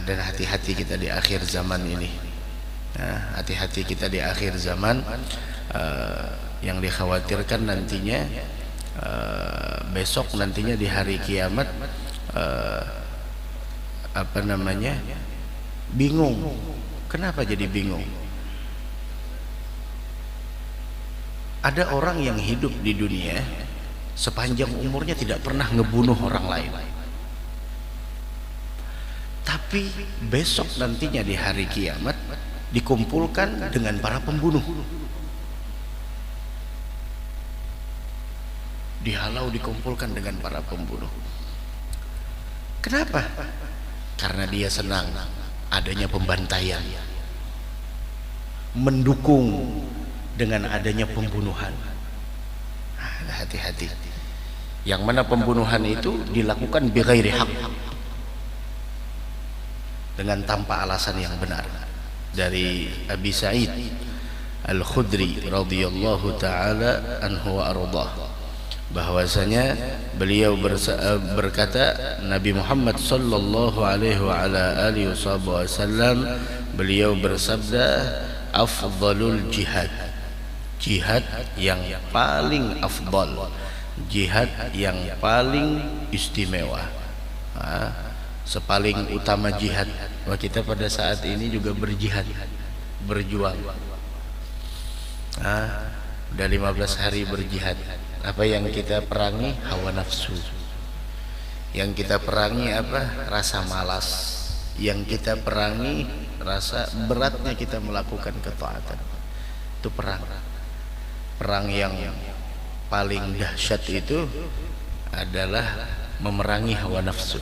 Dan hati-hati kita di akhir zaman ini. Hati-hati kita di akhir zaman. Yang dikhawatirkan nantinya besok nantinya di hari kiamat bingung. Kenapa jadi bingung? Ada orang yang hidup di dunia sepanjang umurnya tidak pernah ngebunuh orang lain, tapi besok nantinya di hari kiamat dikumpulkan dengan para pembunuh, dihalau dikumpulkan dengan para pembunuh. Kenapa? Karena dia senang adanya pembantaian, mendukung dengan adanya pembunuhan. Hati-hati. Yang mana pembunuhan itu dilakukan bighairi haq, dengan tanpa alasan yang benar. Dari Abi Sa'id Al-Khudri radhiyallahu taala anhu wa ardhah, bahwasanya beliau berkata, Nabi Muhammad sallallahu alaihi wa ala alihi wasallam beliau bersabda, afdalul jihad, jihad yang paling afdal, jihad yang paling istimewa, sepaling utama jihad. Wah, kita pada saat ini juga berjihad, berjuang. Udah 15 hari berjihad. Apa yang kita perangi? Hawa nafsu. Yang kita perangi apa? Rasa malas. Yang kita perangi rasa beratnya kita melakukan ketaatan. Itu perang. Perang yang paling dahsyat itu adalah memerangi hawa nafsu.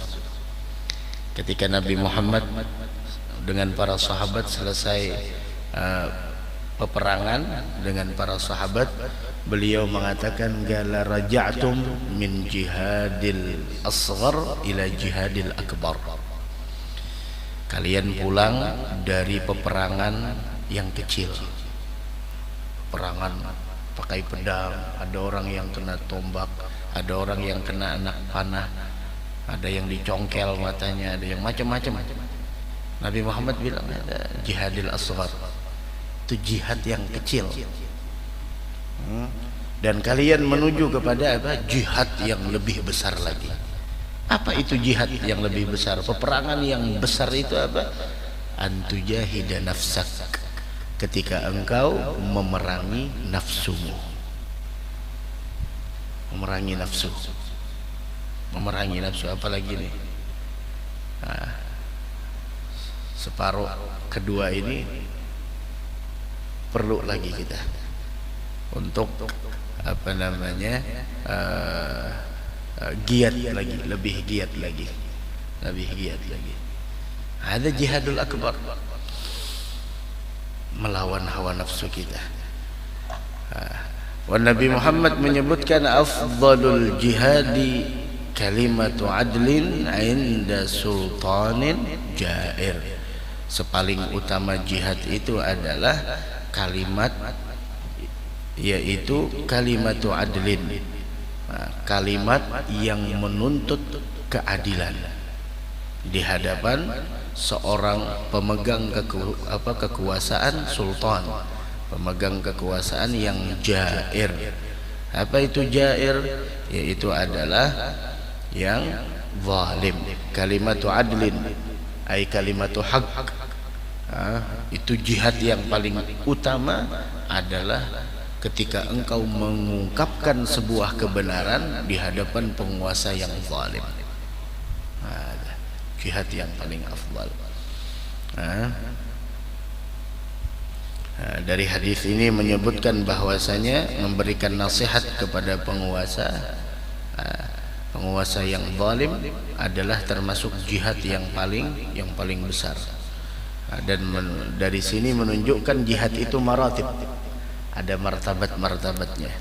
Ketika Nabi Muhammad dengan para sahabat selesai peperangan dengan para sahabat, beliau mengatakan, gala raja'tum min jihadil asghar ila jihadil akbar. Kalian pulang dari peperangan yang kecil, peperangan pakai pedang, ada orang yang kena tombak, ada orang yang kena anak panah, ada yang dicongkel matanya, ada yang macam-macam. Nabi Muhammad bilang ada jihadil asghar, itu jihad yang kecil. Dan kalian menuju kepada apa? Jihad yang lebih besar lagi. Apa itu jihad yang lebih besar? Peperangan yang besar itu apa? Antujahida nafsak, ketika engkau memerangi nafsumu. Memerangi nafsu. Memerangi nafsu, apalagi nih? Separuh kedua ini perlu lagi kita untuk giat lagi, lebih giat lagi, lebih giat lagi. Ada jihadul akbar, melawan hawa nafsu kita. Nabi Muhammad menyebutkan afdalul jihadi kalimatu adlin inda sultanin jair. Sepaling utama jihad itu adalah kalimat, yaitu kalimatu adlin, kalimat yang menuntut keadilan di hadapan seorang pemegang kekuasaan, sultan, pemegang kekuasaan yang jair. Apa itu jair? Yaitu adalah yang zalim. Kalimatu adlin ay kalimatu haq. Itu jihad yang paling utama adalah ketika engkau mengungkapkan sebuah kebenaran di hadapan penguasa yang zalim. Jihad yang paling afdal. Dari hadis ini menyebutkan bahwasanya memberikan nasihat kepada penguasa, penguasa yang zalim adalah termasuk jihad yang paling besar. Dan dari sini menunjukkan jihad itu maratib, ada martabat-martabatnya.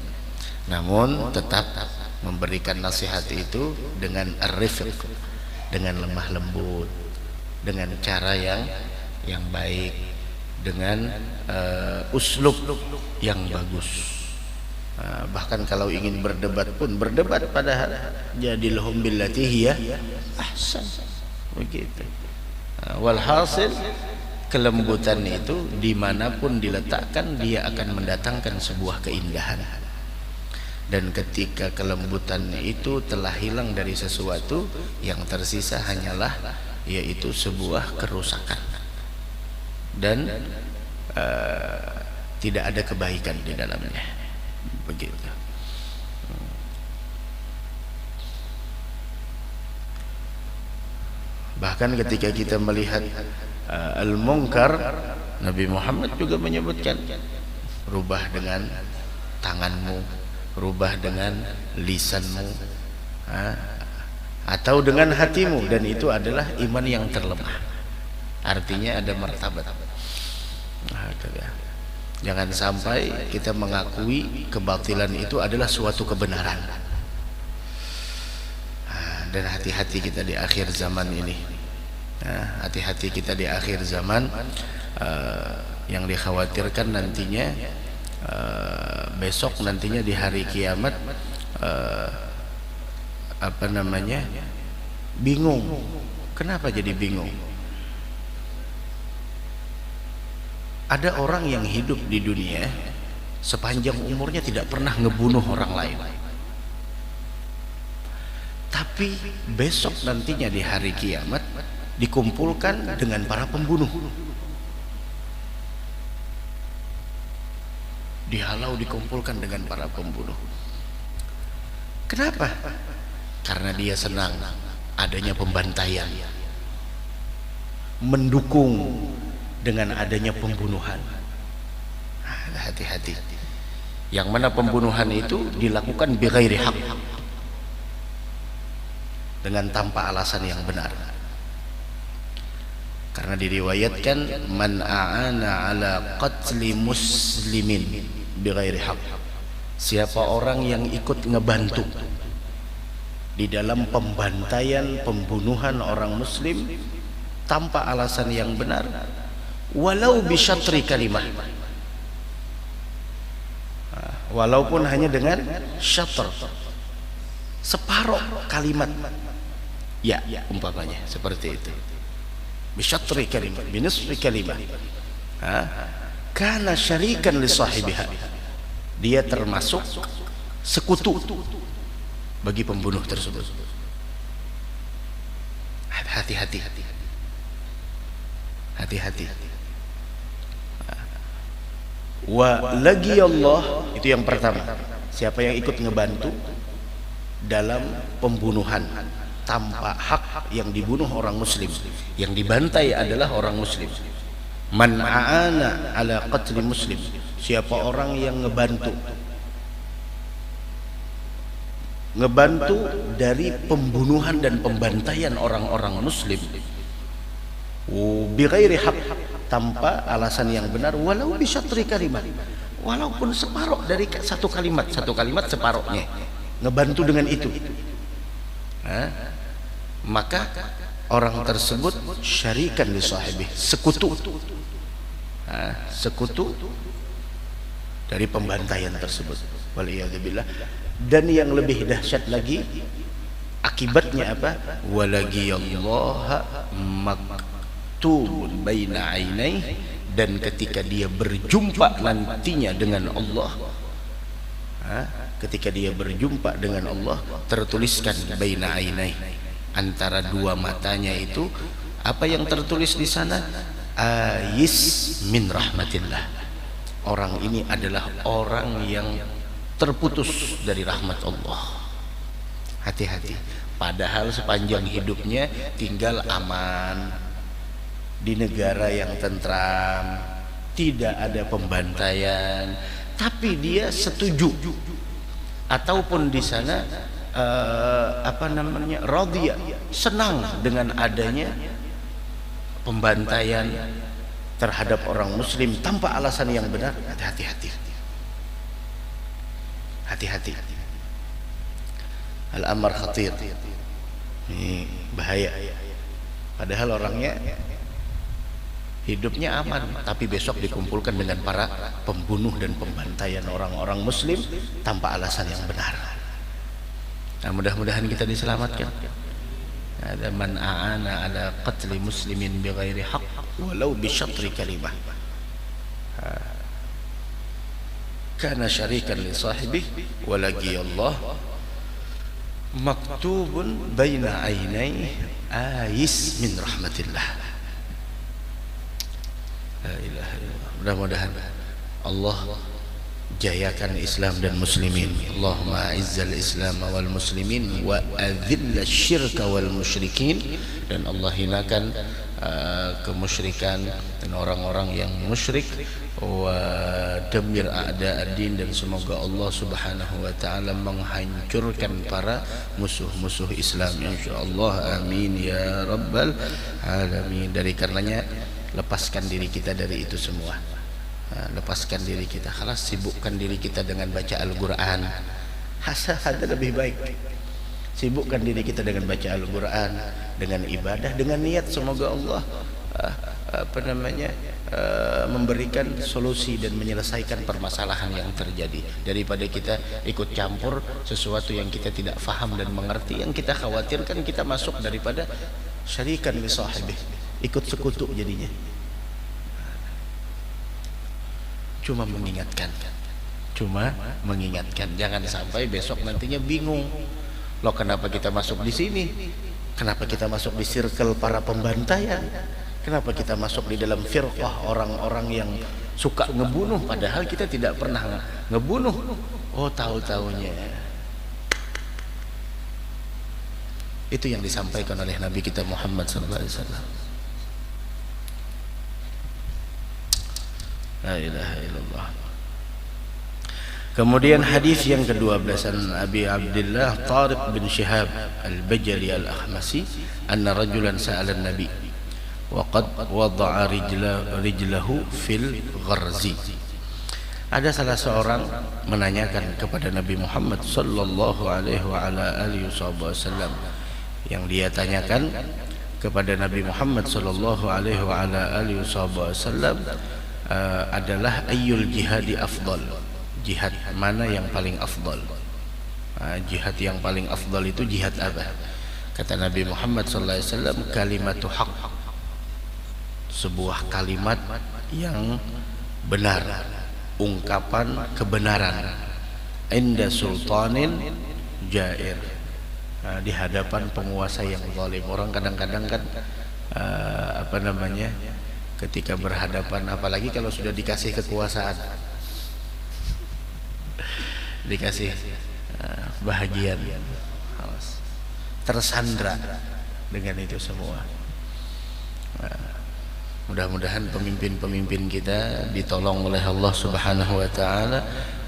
Namun tetap memberikan nasihat itu dengan ar-rifq, dengan lemah lembut, dengan cara yang baik, dengan uslub yang bagus. Bahkan kalau ingin berdebat pun berdebat pada jadilhum billati hiya ahsan, begitu. Walhasil kelembutan itu dimanapun diletakkan dia akan mendatangkan sebuah keindahan. Dan ketika kelembutan itu telah hilang dari sesuatu, yang tersisa hanyalah yaitu sebuah kerusakan dan tidak ada kebaikan di dalamnya. Begitu. Bahkan ketika kita melihat al-munkar, Nabi Muhammad juga menyebutkan, rubah dengan tanganmu, rubah dengan lisanmu, atau dengan hatimu, dan itu adalah iman yang terlemah. Artinya ada martabat. Jangan sampai kita mengakui kebatilan itu adalah suatu kebenaran. Dan hati-hati kita di akhir zaman ini. Hati-hati kita di akhir zaman. Yang dikhawatirkan nantinya besok nantinya di hari kiamat, bingung. Kenapa jadi bingung? Ada orang yang hidup di dunia sepanjang umurnya tidak pernah ngebunuh orang lain, tapi besok nantinya di hari kiamat dikumpulkan dengan para pembunuh, dihalau dikumpulkan dengan para pembunuh. Kenapa? Karena dia senang adanya pembantaian, mendukung dengan adanya pembunuhan. Hati-hati. Yang mana pembunuhan itu dilakukan bighairi haq, dengan tanpa alasan yang benar. Karena diriwayatkan man a'ana ala qatli muslimin bighairi haq, siapa orang yang ikut ngebantu di dalam pembantaian, pembunuhan orang muslim tanpa alasan yang benar, walau bisyatri kalimah, walaupun hanya dengan syatr, separuh kalimat, ya umpamanya seperti itu, bisyatri kalimah, binisfi kalimah, kana syarikan li sahibiha, dia termasuk sekutu bagi pembunuh tersebut. Hati-hati. Wa lagi Allah, itu yang pertama, siapa yang ikut ngebantu dalam pembunuhan tanpa hak, yang dibunuh orang muslim, yang dibantai adalah orang muslim. Man a'ana ala qatli muslim, siapa orang yang ngebantu dari pembunuhan dan pembantaian orang-orang muslim bighairi haq, tanpa alasan yang benar, walau bisyatri kalimat, walaupun separuh dari satu kalimat separuhnya, ngebantu dengan itu, maka orang tersebut syarikan li sahibih, sekutu dari pembantaian tersebut. Waliyadzubillah. Dan yang lebih dahsyat lagi akibatnya apa? Walagiyallaha maktubun baina ainai, dan ketika dia berjumpa nantinya dengan Allah, ketika dia berjumpa dengan Allah, tertuliskan baina ainai, antara dua matanya itu, apa yang tertulis di sana? Ayis min rahmatillah, orang ini adalah orang yang terputus dari rahmat Allah. Hati-hati. Padahal sepanjang hidupnya tinggal aman di negara yang tentram, tidak ada pembantaian, tapi dia setuju, ataupun di sana radhiya, senang dengan adanya pembantaian terhadap orang muslim tanpa alasan yang benar. Hati-hati. Al-amr khatir, ini bahaya. Padahal orangnya hidupnya aman, tapi besok dikumpulkan dengan para pembunuh dan pembantaian orang-orang muslim tanpa alasan yang benar. Nah, mudah-mudahan kita diselamatkan. Ada man a'ana ala qatli muslimin bighairi haqq walau bi syatri kalimah. Kana syarikan li sahibihi wa laqiyallah maktubun baina ainai ais min rahmatillah. La ilaha illallah. Mudah-mudahan Allah jayakan Islam dan muslimin. Allahumma a'izzal Islam wal muslimin wa adhillash syirka wal musyrikin, dan Allah hinakan kemusyrikan dan orang-orang yang musyrik, wa damir a'da'ad-din, dan semoga Allah Subhanahu wa taala menghancurkan para musuh-musuh Islam insyaallah. Amin ya rabbal alamin. Dari karenanya lepaskan diri kita dari itu semua. Lepaskan diri kita, khalas, sibukkan diri kita dengan baca Al-Quran. Ada lebih baik. Sibukkan diri kita dengan baca Al-Quran, dengan ibadah, dengan niat semoga Allah memberikan solusi dan menyelesaikan permasalahan yang terjadi, daripada kita ikut campur sesuatu yang kita tidak faham dan mengerti. Yang kita khawatirkan kita masuk daripada syarikan li sahibih, ikut sekutu jadinya. Cuma mengingatkan, jangan sampai besok nantinya bingung. Loh, kenapa kita masuk di sini? Kenapa kita masuk di circle para pembantaian? Kenapa kita masuk di dalam firqah orang-orang yang suka ngebunuh, padahal kita tidak pernah ngebunuh? Oh, tahu-tahunya itu yang disampaikan oleh Nabi kita Muhammad sallallahu alaihi wasallam. La ilaha illallah. Kemudian hadis yang ke-12 an Abi Abdullah Tariq bin Shihab Al-Bajali Al-Akhmasi anna rajulan sa'ala an-nabi wa qad wada'a rijlahu fil gharzi. Ada salah seorang menanyakan kepada Nabi Muhammad sallallahu alaihi wa ala alihi wasallam, yang dia tanyakan kepada Nabi Muhammad sallallahu alaihi wa ala alihi wasallam adalah ayyul jihadi afdal, jihad mana yang paling afdal. Jihad yang paling afdal itu jihad apa? Kata Nabi Muhammad sallallahu alaihi wasallam, kalimatu haq, sebuah kalimat yang benar, ungkapan kebenaran, inda sultanin jair, di hadapan penguasa yang zalim. Orang kadang-kadang kan ketika berhadapan, apalagi kalau sudah dikasih kekuasaan, dikasih bahagian, tersandra dengan itu semua. Mudah-mudahan pemimpin-pemimpin kita ditolong oleh Allah Subhanahu wa taala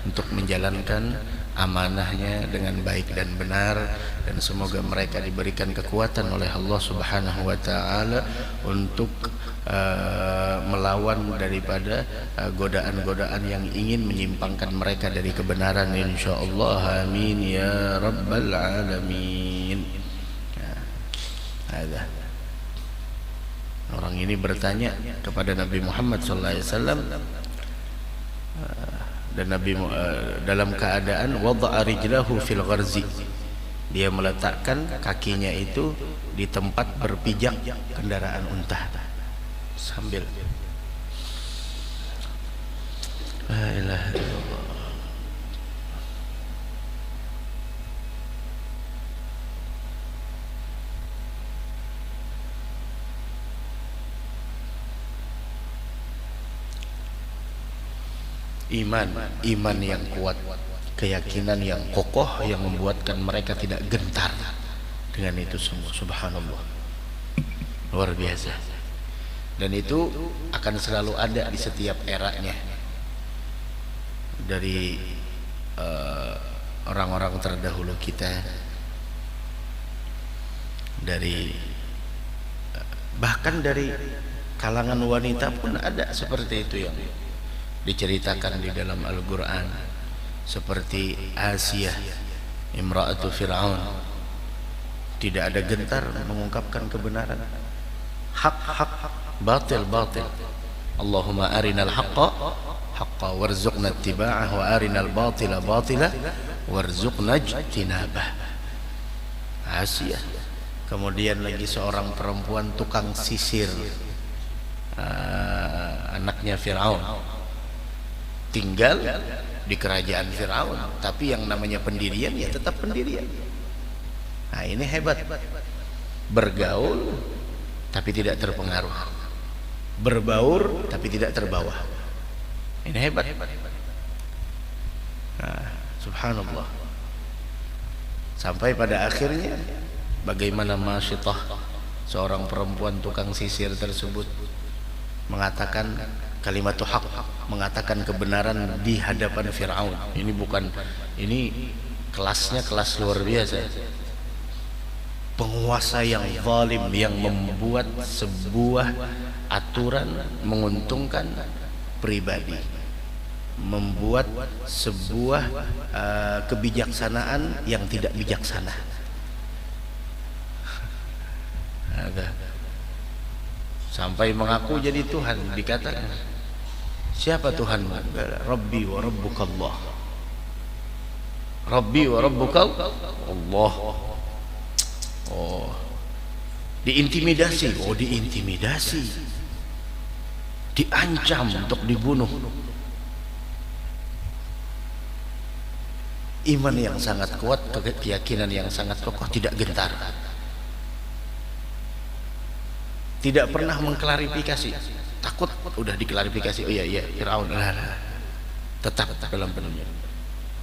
untuk menjalankan amanahnya dengan baik dan benar, dan semoga mereka diberikan kekuatan oleh Allah Subhanahu wa taala untuk melawan daripada godaan-godaan yang ingin menyimpangkan mereka dari kebenaran insyaallah. Amin ya rabbal alamin. Ada orang ini bertanya kepada Nabi Muhammad sallallahu alaihi wasallam, dan Nabi dalam keadaan wada'a rijlahu fil gharzi, dia meletakkan kakinya itu di tempat berpijak kendaraan unta sambil la ilaha illallah. Iman yang kuat, keyakinan yang kokoh yang membuatkan mereka tidak gentar dengan itu semua. Subhanallah, luar biasa. Dan itu akan selalu ada di setiap eranya, dari orang-orang terdahulu kita, dari bahkan dari kalangan wanita pun ada seperti itu yang diceritakan di dalam Al-Quran, seperti Asiyah imra'atu Fir'aun, tidak ada gentar mengungkapkan kebenaran, hak, batil. Allahumma arinal haqqa haqqa warzuqna ittiba'ah wa arinal batila batila warzuqna ijtinabah. Asiyah kemudian lagi seorang perempuan tukang sisir, anaknya Firaun, tinggal di kerajaan Firaun, tapi yang namanya pendirian ya tetap pendirian. Nah ini hebat, bergaul tapi tidak terpengaruh, berbaur tapi tidak terbawa. Ini hebat. Nah, subhanallah. Sampai pada akhirnya bagaimana Masyitah, seorang perempuan tukang sisir tersebut, mengatakan kalimatul haq, mengatakan kebenaran di hadapan Firaun. Ini kelasnya kelas luar biasa. Penguasa yang zalim yang membuat sebuah aturan menguntungkan pribadi, membuat sebuah kebijaksanaan yang tidak bijaksana. Sampai mengaku jadi Tuhan, dikatakan, siapa Tuhanmu? Rabbi wa rabbukallah. Rabbi wa rabbukallah. Oh, diintimidasi. Oh, diintimidasi, diancam untuk dibunuh. Iman yang sangat kuat, keyakinan yang sangat kokoh, tidak gentar, tidak pernah mengklarifikasi. Takut udah diklarifikasi, oh iya Firaun, tetap dalam penuhnya.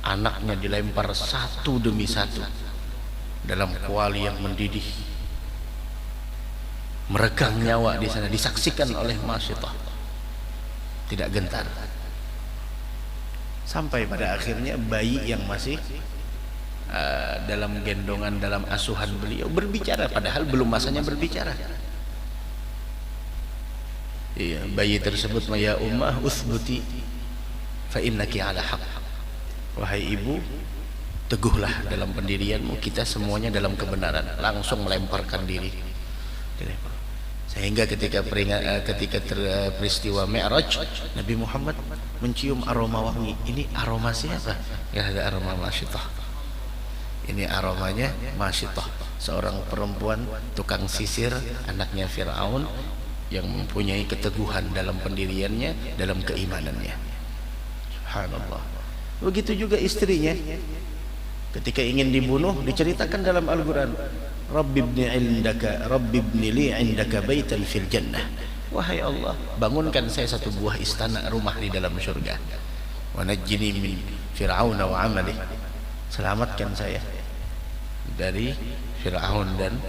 Anaknya dilempar satu demi satu dalam kuali yang mendidih, meregang nyawa di sana, disaksikan oleh Masyitah, tidak gentar. Sampai pada akhirnya bayi yang masih dalam gendongan, dalam asuhan beliau berbicara, padahal belum masanya berbicara. Iya, bayi tersebut, ya ummah uthbuti fa innaki ala haq. Wahai ibu, teguhlah dalam pendirianmu, kita semuanya dalam kebenaran. Langsung melemparkan diri. Sehingga ketika peristiwa Mi'raj, Nabi Muhammad mencium aroma wangi. Ini aroma siapa? Ya, ada aroma Masyitah. Ini aromanya Masyitah, seorang perempuan tukang sisir, anaknya Firaun, yang mempunyai keteguhan dalam pendiriannya, dalam keimanannya. Subhanallah. Begitu juga istrinya, ketika ingin dibunuh, diceritakan dalam Al-Quran, Rabbi ibni li indaka baitan fil jannah. Wahai Allah, bangunkan saya satu buah istana, rumah di dalam surga. Wa najjini min Fir'aun wa amalih. Selamatkan saya dari Fir'aun dan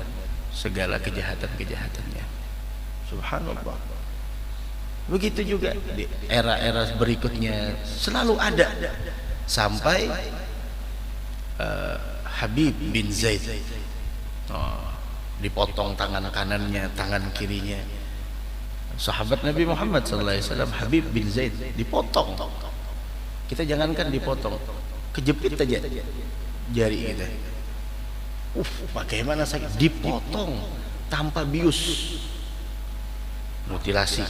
segala kejahatan-kejahatannya. Subhanallah. Begitu juga di era-era berikutnya selalu ada, sampai Habib bin Zaid, dipotong tangan kanannya, tangan kirinya. Sahabat Nabi Muhammad SAW, Habib bin Zaid, dipotong. Kita jangankan dipotong, kejepit aja jari kita. Bagaimana sakit? Dipotong tanpa bius, mutilasi.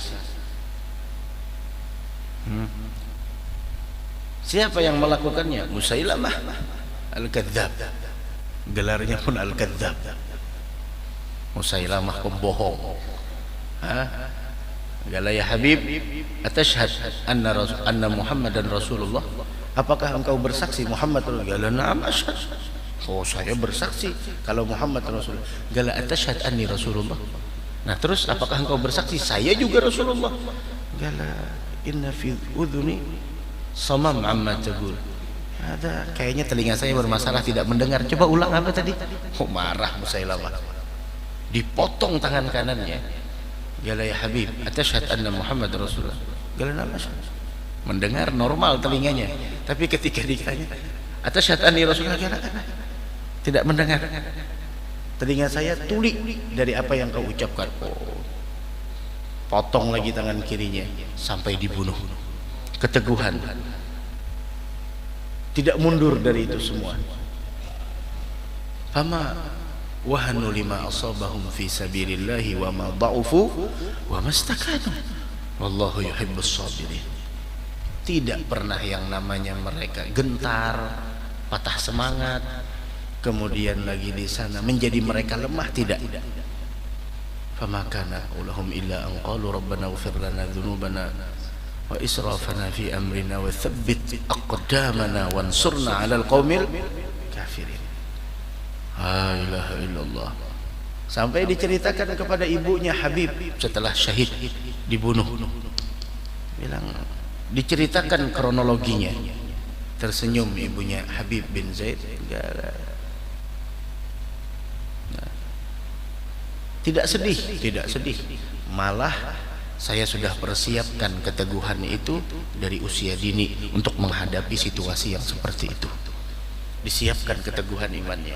Siapa yang melakukannya? Musailamah Al-Kadzab, gelarnya pun Al-Kadzab. Musailamah pembohong. Qala ya Habib, atashhad anna Muhammadan Rasulullah? Apakah engkau bersaksi Muhammad Rasulullah? Qala na'am ashhad. Oh, saya bersaksi kalau Muhammad Rasulullah. Qala atashhad anni Rasulullah? Nah, terus apakah engkau bersaksi saya juga Rasulullah? Qala inna fi udhuni samam amma taqul. Ada, kayaknya telinga saya bermasalah, tidak mendengar. Coba ulang apa tadi? Oh, marah Musailamah. Dipotong tangan kanannya. Qala ya Habib, atashhad anna Muhammad Rasulullah? Qala na'am ashhad. Mendengar normal telinganya, tapi ketika ditanya atashhad anni Rasulullah, tidak mendengar. Telinga saya tuli dari apa yang kau ucapkan. Oh, potong lagi tangan kirinya sampai dibunuh. Keteguhan, tidak mundur dari itu semua. Fama wahanu lima asabahum fi sabilillahi wa ma dha'ufu wa mastakanu wallahu yuhibbus sabirin. Tidak pernah yang namanya mereka gentar, patah semangat, kemudian lagi di sana menjadi mereka lemah? Tidak. Fama kana lahum illa an qalu rabbana ighfir lana dzunubana wa israfana fi amrina wa tsabbit aqdamana wansurna 'alal qaumil kafirin. La ilaha illallah. Sampai diceritakan kepada ibunya Habib setelah syahid dibunuh. Bilang, diceritakan kronologinya. Tersenyum ibunya Habib bin Zaid. Tidak sedih, tidak sedih. Malah saya sudah persiapkan keteguhan itu dari usia dini untuk menghadapi situasi yang seperti itu. Disiapkan keteguhan imannya,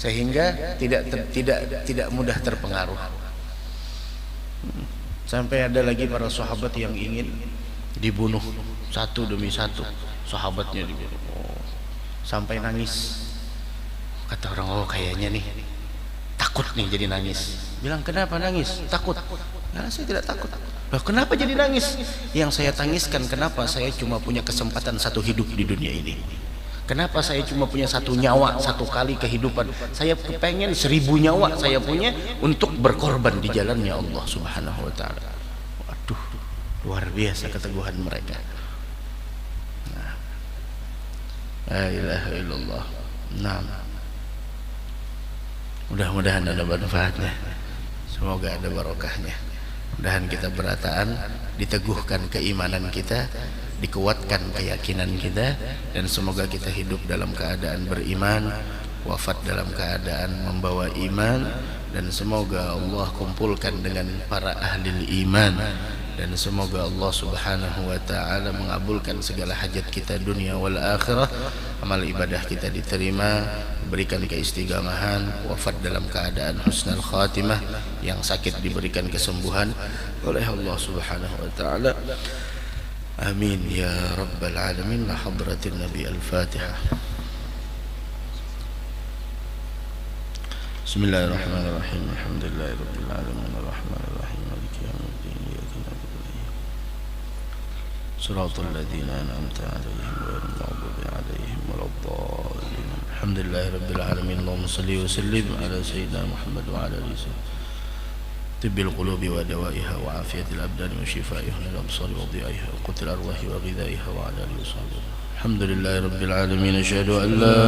sehingga tidak mudah terpengaruh. Sampai ada lagi para sahabat yang ingin dibunuh satu demi satu, sahabatnya dibunuh. Sampai nangis. Kata orang, oh kayaknya nih takut nih jadi nangis. Bilang, kenapa nangis? Takut. Nah, saya tidak takut. Loh, kenapa jadi nangis? Yang saya tangiskan, kenapa saya cuma punya kesempatan satu hidup di dunia ini? Kenapa saya cuma punya satu nyawa, satu kali kehidupan? Saya kepengen 1000 nyawa saya punya untuk berkorban di jalannya Allah Subhanahu wa ta'ala. Waduh, luar biasa keteguhan mereka. Nah, la ilaha illallah. Nah, mudah-mudahan ada manfaatnya, semoga ada barokahnya. Mudahan kita berataan, diteguhkan keimanan kita, dikuatkan keyakinan kita, dan semoga kita hidup dalam keadaan beriman, wafat dalam keadaan membawa iman, dan semoga Allah kumpulkan dengan para ahli iman, dan semoga Allah Subhanahu wa ta'ala mengabulkan segala hajat kita dunia wal akhirah, amal ibadah kita diterima, berikan keistiqamahan, wafat dalam keadaan husnul khatimah, yang sakit diberikan kesembuhan oleh Allah Subhanahu wa ta'ala. Amin ya rabbal alamin. La hadratin Nabi. Al-Fatihah. Bismillahirrahmanirrahim. Alhamdulillahirabbil alamin arrahmanir rahim maliki yaumiddin iyyaka na'budu wa iyyaka nasta'in shiratal ladzina an'amta 'alaihim ghairil maghdubi 'alaihim waladdallin. Alhamdulillahirabbil alamin. Allahumma shalli wa sallim ala sayyidina Muhammad wa ala alihi طب القلوب ودوائها وعافية الأبدان وشفائها من الأبصار وضيائها وقوت الأرواح وغذائها وعلى آله وصحبه. الحمد لله رب العالمين. أشهد أن لا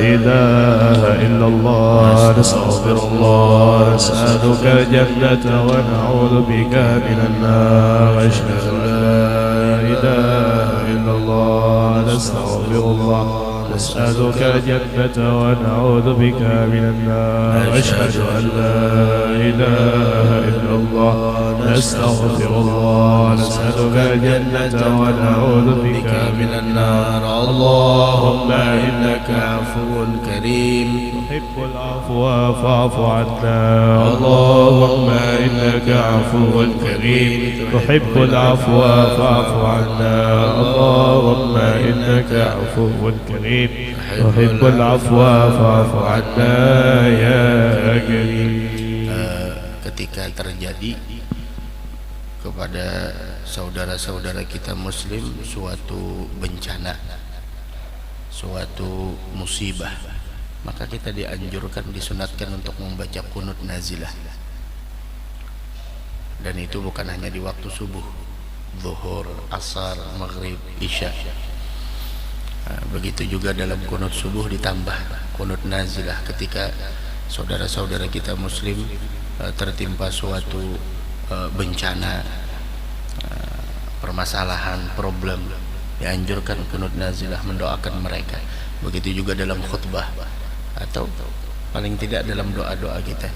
إله إلا الله. نستغفر الله. نسألك الجنة ونعوذ بك من النار. أشهد أن لا إله إلا الله. نستغفر الله. نسألك الجنة ونعوذ بك من النار. أشهد أن لا إله إلا الله. نستغفر الله. نسألك الجنة ونعوذ بك من النار. اللهم إنك عفو كريم تحب العفو فاعف عنا. اللهم إنك عفو كريم تحب العفو فاعف عنا. اللهم إنك عفو كريم تحب العفو فاعف عنا يا كريم. Ketika terjadi kepada saudara-saudara kita muslim suatu bencana, suatu musibah, maka kita dianjurkan, disunatkan untuk membaca qunut nazilah. Dan itu bukan hanya di waktu subuh, zuhur, asar, maghrib, isya. Begitu juga dalam qunut subuh ditambah qunut nazilah ketika saudara-saudara kita muslim tertimpa suatu bencana, permasalahan, problem, dianjurkan qunut nazilah, mendoakan mereka. Begitu juga dalam khutbah atau paling tidak dalam doa-doa kita.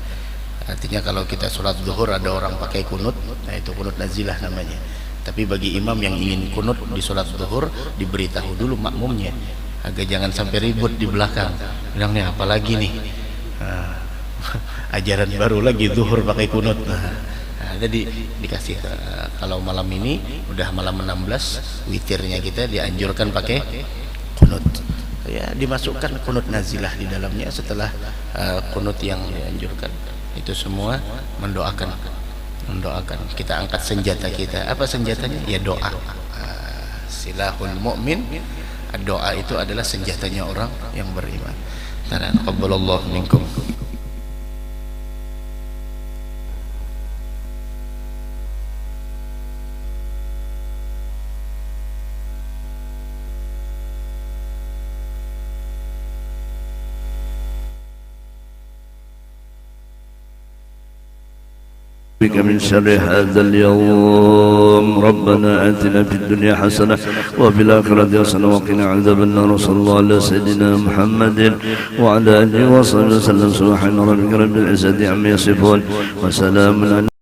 Artinya kalau kita sholat zuhur ada orang pakai qunut, nah itu qunut nazilah namanya. Tapi bagi imam yang ingin qunut di sholat zuhur, diberitahu dulu makmumnya agar jangan sampai ribut di belakang. Bilang nih apalagi nih, ajaran baru lagi zuhur pakai qunut. Jadi dikasih kalau malam ini udah malam 16, witirnya kita dianjurkan pakai qunut. Ya, dimasukkan qunut nazilah di dalamnya setelah qunut yang dianjurkan. Itu semua mendoakan. Kita angkat senjata kita. Apa senjatanya? Ya doa. Silahul mu'min. Doa itu adalah senjatanya orang yang beriman. Taqabbalallahu minkum. بك من شر هذا اليوم. ربنا آتنا في الدنيا حسنة وفي الآخرة حسنة وقنا عذاب النار. صلى الله على سيدنا محمد وعلى آله وصحبه وسلم. سبحان ربك رب العزة عما يصفون وسلام على